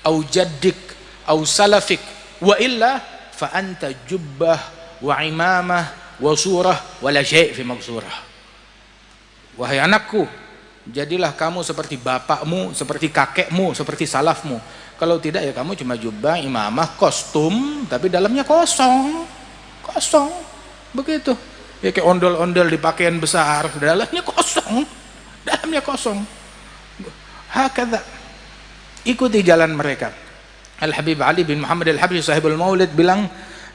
au jaddik, au salafik, wa illa fa anta jubbah wa imamah wa surah wa la syai' fi magsurah." Wahai anakku, jadilah kamu seperti bapakmu, seperti kakekmu, seperti salafmu. Kalau tidak ya kamu cuma jubah, imamah, kostum, tapi dalamnya kosong. Kosong. Begitu. Ya kayak ondel-ondel di pakaian besar, dalamnya kosong. Dalamnya kosong. Hakadha. Ikuti jalan mereka. Al-Habib Ali bin Muhammad Al-Habib sahibul Maulid bilang,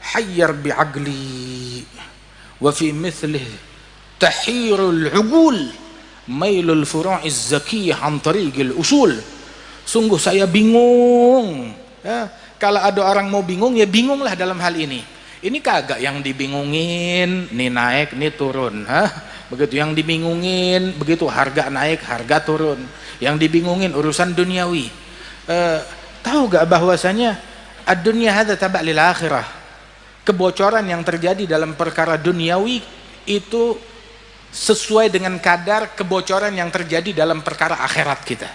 hayyar bi'agli wa fi mithlih tahirul ugul mailul furu'iz zakiyah an tariqil usul. Sungguh saya bingung. Kalau ada orang mau bingung, ya bingunglah dalam hal ini. Ini kagak yang dibingungin, nih naik, nih turun. Begitu yang dibingungin, begitu harga naik, harga turun. Yang dibingungin urusan duniawi. Tahu gak bahwasanya ad-dunya hadza taba' lil akhirah. Kebocoran yang terjadi dalam perkara duniawi itu sesuai dengan kadar kebocoran yang terjadi dalam perkara akhirat kita.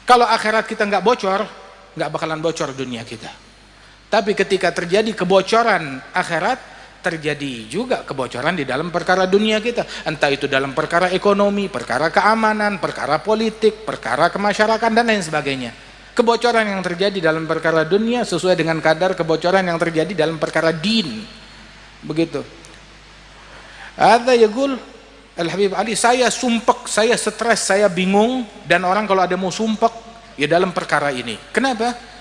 Kalau akhirat kita nggak bocor, nggak bakalan bocor dunia kita. Tapi ketika terjadi kebocoran akhirat, terjadi juga kebocoran di dalam perkara dunia kita. Entah itu dalam perkara ekonomi, perkara keamanan, perkara politik, perkara kemasyarakatan dan lain sebagainya. Kebocoran yang terjadi dalam perkara dunia sesuai dengan kadar kebocoran yang terjadi dalam perkara din. Begitu. Ada yaqul Al-Habib Ali, saya sumpek, saya stres, saya bingung, dan orang kalau ada mau sumpek ya dalam perkara ini. Kenapa?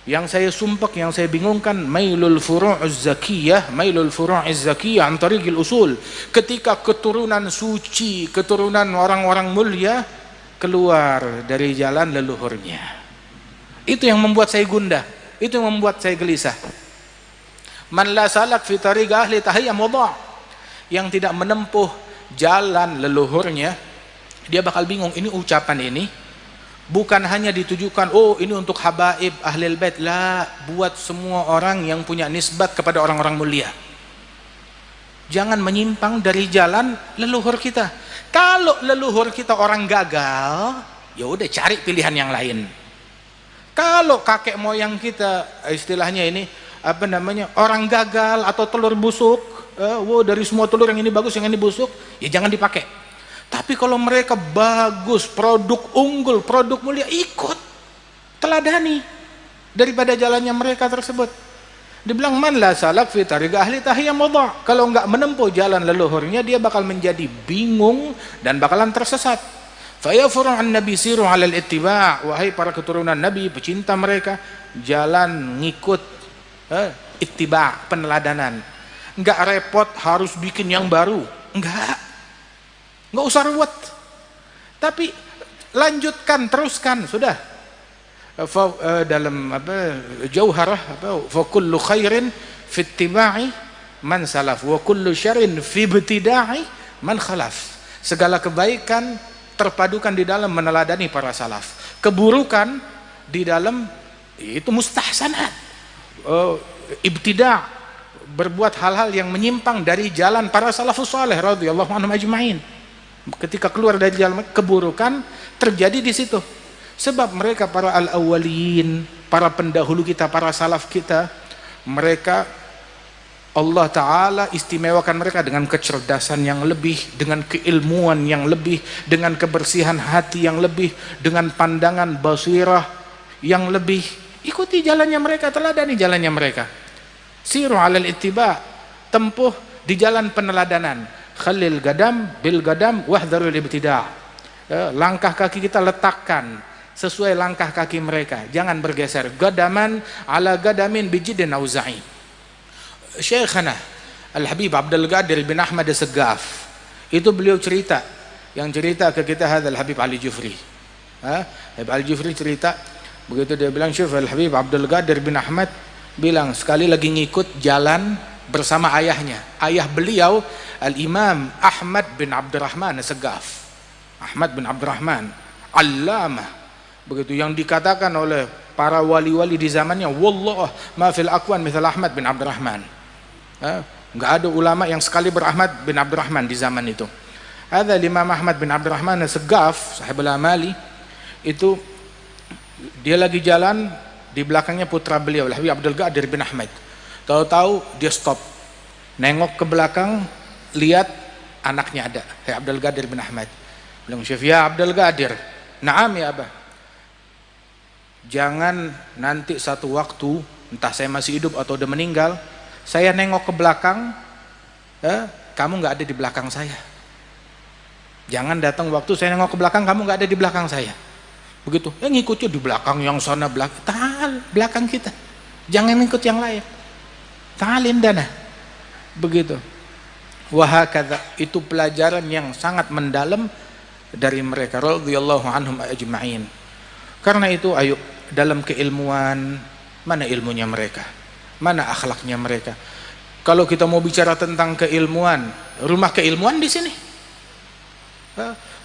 Yang saya sumpek, yang saya bingungkan, mailul furu'uz zakiyah, mailul furu'iz zakiyah an tariqil usul. Ketika keturunan suci, keturunan orang-orang mulia keluar dari jalan leluhurnya. Itu yang membuat saya gundah, itu yang membuat saya gelisah. Man la salak fi tariq ahli tahiyyam wada'. Yang tidak menempuh jalan leluhurnya, dia bakal bingung. Ini ucapan ini bukan hanya ditujukan ini untuk habaib ahlil bait, la, buat semua orang yang punya nisbat kepada orang-orang mulia. Jangan menyimpang dari jalan leluhur kita. Kalau leluhur kita orang gagal, ya udah cari pilihan yang lain. Kalau kakek moyang kita istilahnya ini orang gagal atau telur busuk, dari semua telur yang ini bagus, yang ini busuk, ya jangan dipakai. Tapi kalau mereka bagus, produk unggul, produk mulia, ikut, teladani daripada jalannya mereka tersebut. Dibilang man la salak fi tariq ahli tahiyyam wada'. Kalau enggak menempuh jalan leluhurnya, dia bakal menjadi bingung dan bakalan tersesat. Fa yafuru an nabi siru 'ala al-ittiba'. Wahai para keturunan Nabi, pecinta mereka, jalan ngikut, ittiba', peneladanan. Enggak repot harus bikin yang baru, enggak usah ruwet, tapi lanjutkan, teruskan, sudah. Dalam jauharah fa kullu khairin fi ittiba'i man salaf wa kullu syarrin fi ibtida'i man khalaf. Segala kebaikan terpadukan di dalam meneladani para salaf, keburukan di dalam itu mustahsanat, ibtida', berbuat hal-hal yang menyimpang dari jalan para salafus saleh radhiyallahu anhum ajma'in. Ketika keluar dari jalan keburukan terjadi di situ. Sebab mereka para al-awwalin, para pendahulu kita, para salaf kita, mereka Allah Ta'ala istimewakan mereka dengan kecerdasan yang lebih, dengan keilmuan yang lebih, dengan kebersihan hati yang lebih, dengan pandangan basirah yang lebih. Ikuti jalannya mereka, teladani jalannya mereka. Siru 'alal ittiba', tempuh di jalan peneladanan. Khalil gadam bil gadam wahdharul ibtida'. Langkah kaki kita letakkan sesuai langkah kaki mereka, jangan bergeser. Gadaman ala gadamin bijidin auza'i. Syekhana Al-Habib Abdul Qadir bin Ahmad As-Saggaf, itu beliau cerita, yang cerita ke kita Al Habib Ali Jufri. Habib Ali Jufri cerita, begitu dia bilang, Syekh Al-Habib Abdul Qadir bin Ahmad bilang sekali lagi ngikut jalan bersama ayahnya. Ayah beliau Al-Imam Ahmad bin Abdurrahman As-Saggaf. Ahmad bin Abdurrahman Allamah, begitu, yang dikatakan oleh para wali-wali di zamannya, wallah ma fil akwan mithal Ahmad bin Abdurrahman. Enggak ada ulama yang sekali berahmad bin Abdurrahman di zaman itu. Ada Imam Ahmad bin Abdurrahman As-Saggaf, sahibul amali, itu dia lagi jalan, di belakangnya putra beliau Habib Abdul Qadir bin Ahmad. Tahu-tahu dia stop, nengok ke belakang, lihat anaknya ada, Abdul Qadir bin Ahmad. Bilang, Syekh, ya Abdul Qadir, na'am ya Abah, jangan nanti satu waktu, entah saya masih hidup atau udah meninggal, saya nengok ke belakang, kamu nggak ada di belakang saya. Jangan datang waktu saya nengok ke belakang, kamu nggak ada di belakang saya. Begitu, ngikutnya di belakang yang sana, belakang kita, jangan ikut yang lain. Ta'alim dana, begitu. Wahakadha, itu pelajaran yang sangat mendalam dari mereka radhiyallahu anhum ajma'in. Karena itu, ayo, dalam keilmuan, mana ilmunya mereka, mana akhlaknya mereka. Kalau kita mau bicara tentang keilmuan, rumah keilmuan di sini.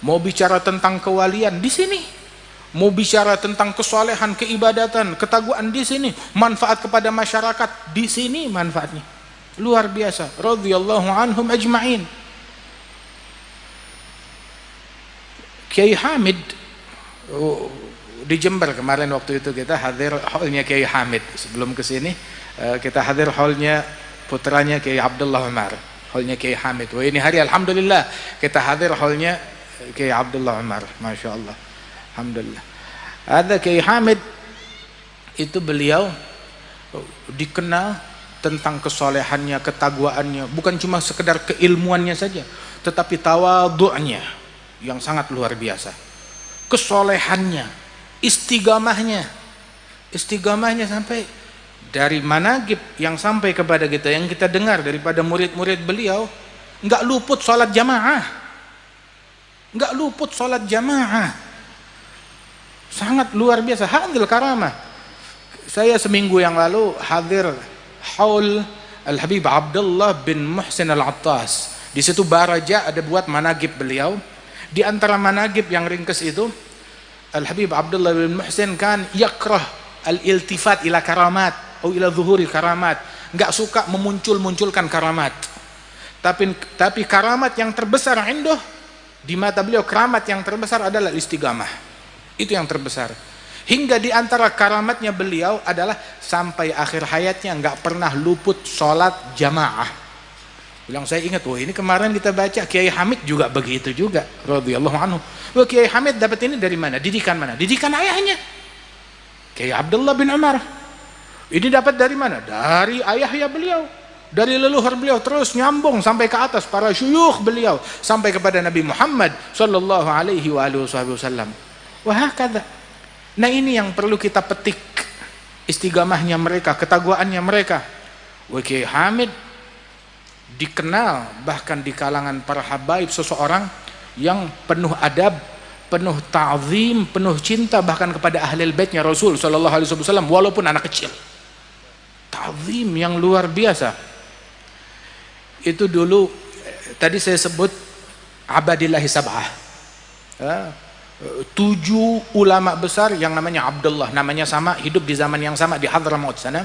Mau bicara tentang kewalian di sini. Mau bicara tentang kesolehan, keibadatan, ketakwaan di sini. Manfaat kepada masyarakat di sini manfaatnya. Luar biasa. Radhiyallahu anhum ajma'in. Kiai Hamid di Jember kemarin waktu itu kita hadir haulnya Kiai Hamid. Sebelum ke sini kita hadir haulnya putranya Kiai Abdullah Umar. Haulnya Kiai Hamid. Wah, ini hari alhamdulillah kita hadir haulnya Kiai Abdullah Umar. Masya Allah. Alhamdulillah. Ada Kiai Hamid itu beliau dikenal tentang kesolehannya, ketakwaannya, bukan cuma sekedar keilmuannya saja, tetapi tawadhu'nya yang sangat luar biasa. Kesolehannya, istiqamahnya sampai dari manaqib yang sampai kepada kita, yang kita dengar daripada murid-murid beliau, enggak luput salat jamaah. Sangat luar biasa. Hadil karamah. Saya seminggu yang lalu hadir haul Al-Habib Abdullah bin Muhsin Al-Attas. Di situ Baraja ada buat manaqib beliau. Di antara manaqib yang ringkas itu, Al-Habib Abdullah bin Muhsin kan yakrah al-iltifat ila karamat atau ila zuhuril karamat. Enggak suka memunculkan karamat. Tapi karamat yang terbesar indah di mata beliau, keramat yang terbesar adalah istiqamah. Itu yang terbesar. Hingga di antara karamatnya beliau adalah sampai akhir hayatnya nggak pernah luput sholat jamaah. Bilang saya ingat, wah ini kemarin kita baca Kiai Hamid juga begitu juga, radhiyallahu anhu. Wah, Kiai Hamid dapat ini dari mana? Didikan mana? Didikan ayahnya, Kiai Abdullah bin Umar. Ini dapat dari mana? Dari ayahnya beliau, dari leluhur beliau, terus nyambung sampai ke atas para syuyukh beliau, sampai kepada Nabi Muhammad sallallahu alaihi wasallam. Wah, kata. Nah, ini yang perlu kita petik, istiqamahnya mereka, ketakwaannya mereka. Kiai Hamid dikenal bahkan di kalangan para habaib seseorang yang penuh adab, penuh ta'zim, penuh cinta bahkan kepada ahlul baitnya Rasul sallallahu alaihi wasallam walaupun anak kecil. Ta'zim yang luar biasa. Itu dulu tadi saya sebut abadillahi sab'ah. 7 ulama besar yang namanya Abdullah, namanya sama, hidup di zaman yang sama di Hadramaut sana.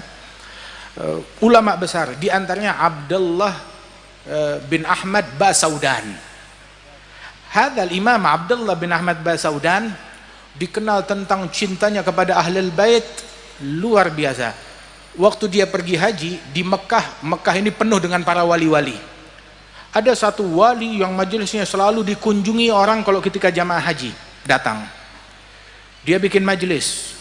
Ulama besar, di antaranya Abdullah bin Ahmad Basaudan. Hadzal Imam Abdullah bin Ahmad Basaudan dikenal tentang cintanya kepada Ahlul Bait luar biasa. Waktu dia pergi haji di Mekah ini penuh dengan para wali-wali. Ada satu wali yang majelisnya selalu dikunjungi orang kalau ketika jamaah haji datang. Dia bikin majelis.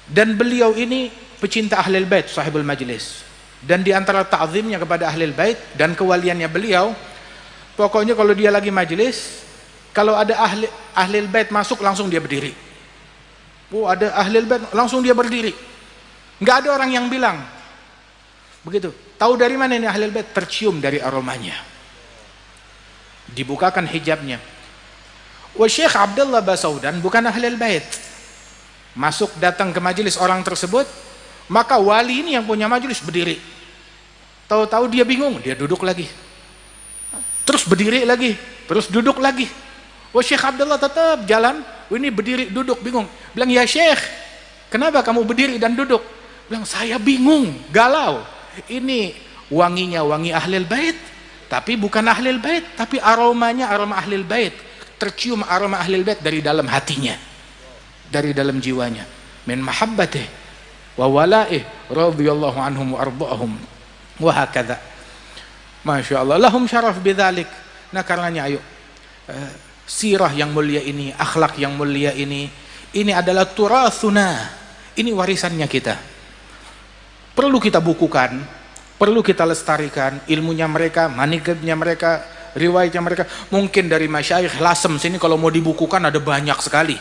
Dan beliau ini pecinta Ahlul Bait, sahibul majelis. Dan di antara ta'zimnya kepada Ahlul Bait dan kewaliannya beliau, pokoknya kalau dia lagi majelis, kalau ada Ahlul Bait masuk langsung dia berdiri. Ada Ahlul Bait langsung dia berdiri. Enggak ada orang yang bilang. Begitu. Tahu dari mana ini Ahlul Bait? Tercium dari aromanya. Dibukakan hijabnya. Syekh Abdullah Basaudan bukan Ahlul Bait. Masuk datang ke majelis orang tersebut, maka wali ini yang punya majelis berdiri. Tahu-tahu dia bingung, dia duduk lagi. Terus berdiri lagi, terus duduk lagi. Syekh Abdullah tetap jalan, ini berdiri duduk bingung. Bilang, "Ya Syekh, kenapa kamu berdiri dan duduk?" Bilang, "Saya bingung, galau. Ini wanginya wangi Ahlul Bait, tapi bukan Ahlul Bait, tapi aromanya aroma Ahlul Bait." Tercium aroma Ahlul Bait dari dalam hatinya, dari dalam jiwanya, min mahabbatih wa wala'ih radhiyallahu anhum wa arda'ahum wa hakadha. Masya Allah, lahum syaraf bidzalik. Nah, karenanya ayo, sirah yang mulia ini, akhlak yang mulia ini adalah turathuna, ini warisannya kita. Perlu kita bukukan, perlu kita lestarikan ilmunya mereka, manaqibnya mereka, riwayatnya mereka. Mungkin dari masyayikh Lasem sini kalau mau dibukukan ada banyak sekali.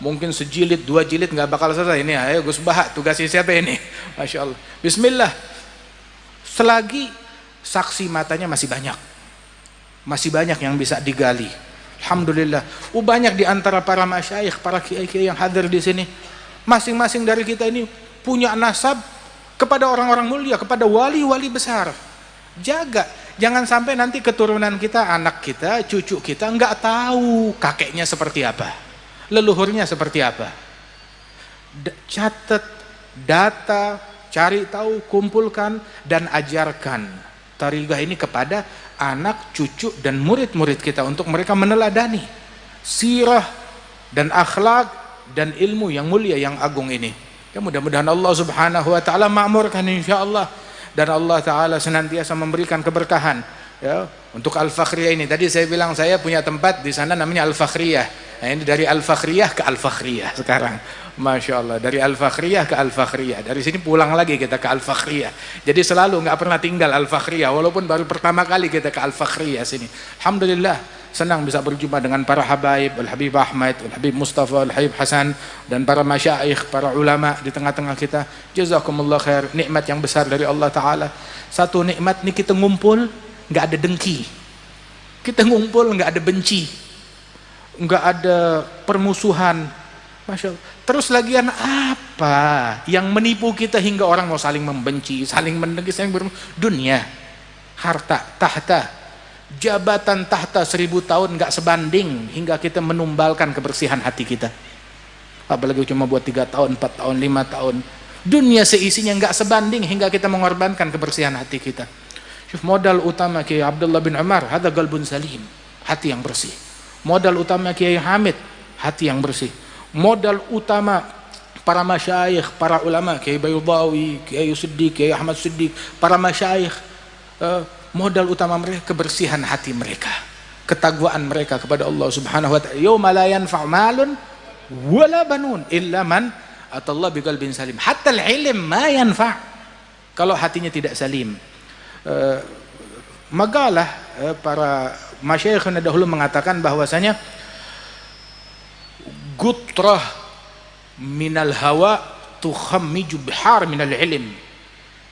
Mungkin sejilid, 2 jilid nggak bakal selesai. Ini ayo Gus Bahak, tugasnya siapa ini? Masya Allah. Bismillah. Selagi saksi matanya masih banyak yang bisa digali. Alhamdulillah. Banyak di antara para masyayikh, para kiai-kiai yang hadir di sini, masing-masing dari kita ini punya nasab kepada orang-orang mulia, kepada wali-wali besar. Jaga, jangan sampai nanti keturunan kita, anak kita, cucu kita nggak tahu kakeknya seperti apa, leluhurnya seperti apa. Catat data, cari tahu, kumpulkan dan ajarkan tariqah ini kepada anak, cucu dan murid-murid kita untuk mereka meneladani sirah dan akhlak dan ilmu yang mulia yang agung ini. Ya, mudah-mudahan Allah Subhanahu wa taala makmurkan insyaallah, dan Allah taala senantiasa memberikan keberkahan ya untuk Al-Fakhriyah ini. Tadi saya bilang saya punya tempat di sana namanya Al-Fakhriyah. Nah, ini dari Al-Fakhriyah ke Al-Fakhriyah sekarang. Masya Allah, dari Al-Fakhriyah ke Al-Fakhriyah. Dari sini pulang lagi kita ke Al-Fakhriyah. Jadi selalu nggak pernah tinggal Al-Fakhriyah, walaupun baru pertama kali kita ke Al-Fakhriyah sini. Alhamdulillah, senang bisa berjumpa dengan para habaib, Al-Habib Ahmad, Al-Habib Mustafa, Al-Habib Hasan, dan para masyaikh, para ulama di tengah-tengah kita. Jazakumullah khair, nikmat yang besar dari Allah Ta'ala. Satu nikmat nih, kita ngumpul nggak ada dengki, kita ngumpul nggak ada benci, nggak ada permusuhan. Masya Allah. Terus lagian apa yang menipu kita hingga orang mau saling membenci, saling mendengki, saling dunia, harta, tahta, jabatan tahta 1000 tahun nggak sebanding hingga kita menumbalkan kebersihan hati kita. Apalagi cuma buat 3 tahun, 4 tahun, 5 tahun. Dunia seisinya nggak sebanding hingga kita mengorbankan kebersihan hati kita. Modal utama Kiai Abdullah bin Umar, hada qalbun salim, hati yang bersih. Modal utama Kiai Hamid, hati yang bersih. Modal utama para masyayikh, para ulama, Kiai Bayudawi, Kiai Siddiq, Kiai Ahmad Siddiq, para masyayikh, modal utama mereka kebersihan hati mereka, ketakwaan mereka kepada Allah Subhanahu wa ta'ala. Yauma la yanfa'u malun wala banun illa man atallah biqalbin salim. Hatta al-ilm ma yanfa' kalau hatinya tidak salim. Magalah para masyayikhna dahulu mengatakan bahwasanya gutrah minal hawa tukhammiju bihar minal ilm.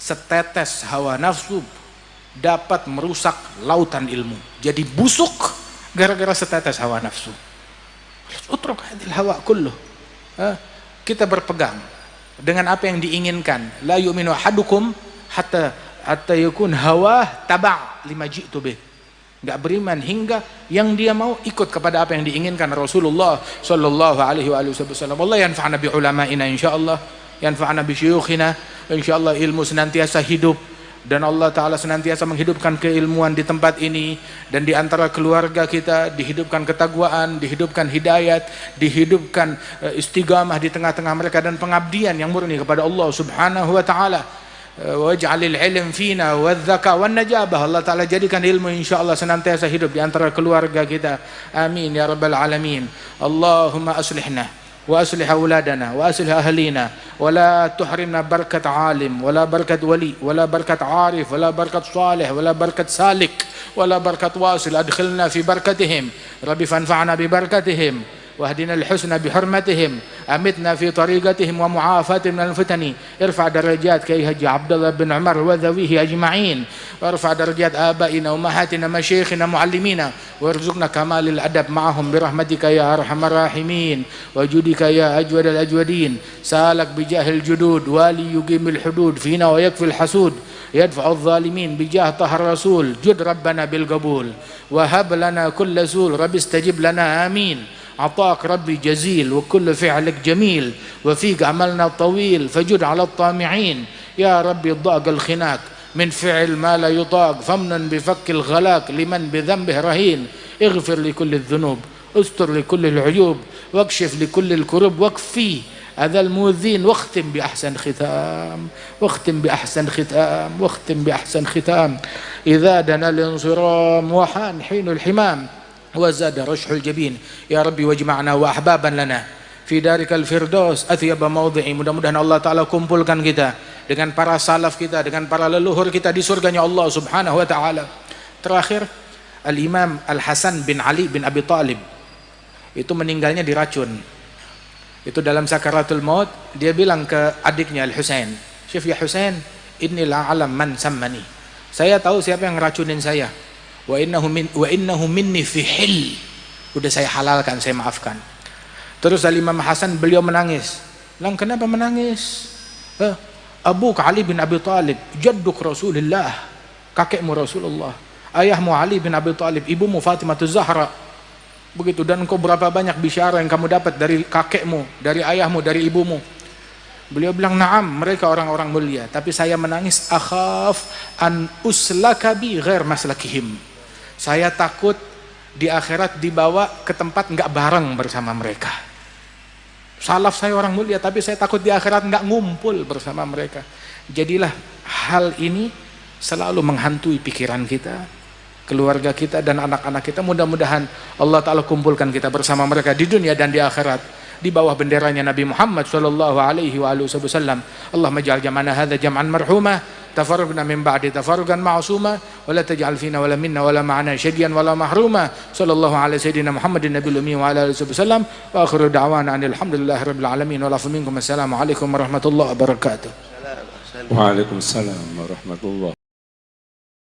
Setetes hawa nafsu dapat merusak lautan ilmu. Jadi busuk gara-gara setetes hawa nafsu. Utruk hadil hawa kulluh. Kita berpegang dengan apa yang diinginkan. La yu'minu ahadukum hatta yakun hawa taba' lima ji'tu bih. Enggak beriman hingga yang dia mau ikut kepada apa yang diinginkan Rasulullah sallallahu alaihi wasallam. Allah yanfa'na bi ulama'ina insyaallah, yanfa'na bi syuyukhina insyaallah. Ilmu senantiasa hidup dan Allah taala senantiasa menghidupkan keilmuan di tempat ini, dan di antara keluarga kita dihidupkan ketakwaan, dihidupkan hidayat, dihidupkan istiqamah di tengah-tengah mereka, dan pengabdian yang murni kepada Allah Subhanahu wa taala. Waj'alil ilm fina wadzaka wan najabah. Allah taala jadikan ilmu insyaallah senantiasa hidup di antara keluarga kita. Amin ya rabbal alamin. Allahumma aslihna wa aslih auladana wa aslih ahlina wa la tuhrimna barakat alim wa la barakat wali wa la barakat arif wa la barakat salih wa la barakat salik wa la barakat wasil. Adkhilna fi barakatihim rabbi fanfa'na bi barakatihim واهدنا الحسنى بحرمتهم أمتنا في طريقتهم ومعافاتهم من الفتن. ارفع درجات كي هجي عبد الله بن عمر وذويه أجمعين، وارفع درجات آبائنا وأمهاتنا مشايخنا معلمينا، وارزقنا كمال الأدب معهم برحمتك يا أرحم الراحمين وجودك يا أجود الأجودين. سالك بجاه الجدود والي يقيم الحدود فينا ويكفي الحسود يدفع الظالمين بجاه طه الرسول. جد ربنا بالقبول وهب لنا كل زول رب استجب لنا آمين. عطاك ربي جزيل وكل فعلك جميل وفيك عملنا طويل فجد على الطامعين. يا ربي ضاق الخناق من فعل ما لا يطاق فمن بفك الغلاق لمن بذنبه رهين. اغفر لكل الذنوب استر لكل العيوب واكشف لكل الكرب واكفي هذا المؤذين واختم بأحسن ختام واختم بأحسن ختام واختم بأحسن ختام. إذا دنا الانصرام وحان حين الحمام وزاد رشح الجبين. يا ربي واجمعنا وأحبابا لنا في دارك الفردوس أثيب موضعي. Mudah-mudahan Allah Ta'ala kumpulkan kita dengan para salaf kita, dengan para leluhur kita di surganya Allah Subhanahu wa Ta'ala. Terakhir, Al-Imam Al-Hasan bin Ali bin Abi Talib itu meninggalnya diracun. Itu dalam sakaratul maut dia bilang ke adiknya Al-Husain, "Syuf ya Husain, inni la'alam man sammani." Saya tahu siapa yang ngeracunin saya. Wa innahu minni fi hil. Udah saya halalkan, saya maafkan. Terus Al-Imam Hasan beliau menangis. Lang, kenapa menangis? Abuk Ali bin Abi Thalib, jadduk Rasulullah, kakekmu Rasulullah. Ayahmu Ali bin Abi Thalib, ibumu Fatimah Zahra. Begitu, dan engkau berapa banyak bisyara yang kamu dapat dari kakekmu, dari ayahmu, dari ibumu. Beliau bilang, na'am, mereka orang-orang mulia, tapi saya menangis, akhaf an uslaka bi ghair maslakihim. Saya takut di akhirat dibawa ke tempat enggak bareng bersama mereka. Salaf saya orang mulia, tapi saya takut di akhirat enggak ngumpul bersama mereka. Jadilah hal ini selalu menghantui pikiran kita, keluarga kita dan anak-anak kita. Mudah-mudahan Allah Ta'ala kumpulkan kita bersama mereka di dunia dan di akhirat, di bawah benderanya Nabi Muhammad sallallahu alaihi wasallam. Allahumma ij'al jam'ana hadza jam'an marhuma, tafarraqna min ba'di tafarruqan ma'suma, wa la taj'al fina wala minna wala ma'ana syadiyan wala mahruma. Sallallahu alaihi sayyidina Muhammadin nabiyil ummi wa ala alihi wasallam. Wa akhiru da'wana alhamdulillahi rabbil alamin. Wa la minkum assalamu alaikum warahmatullahi wabarakatuh. Waalaikumsalam warahmatullahi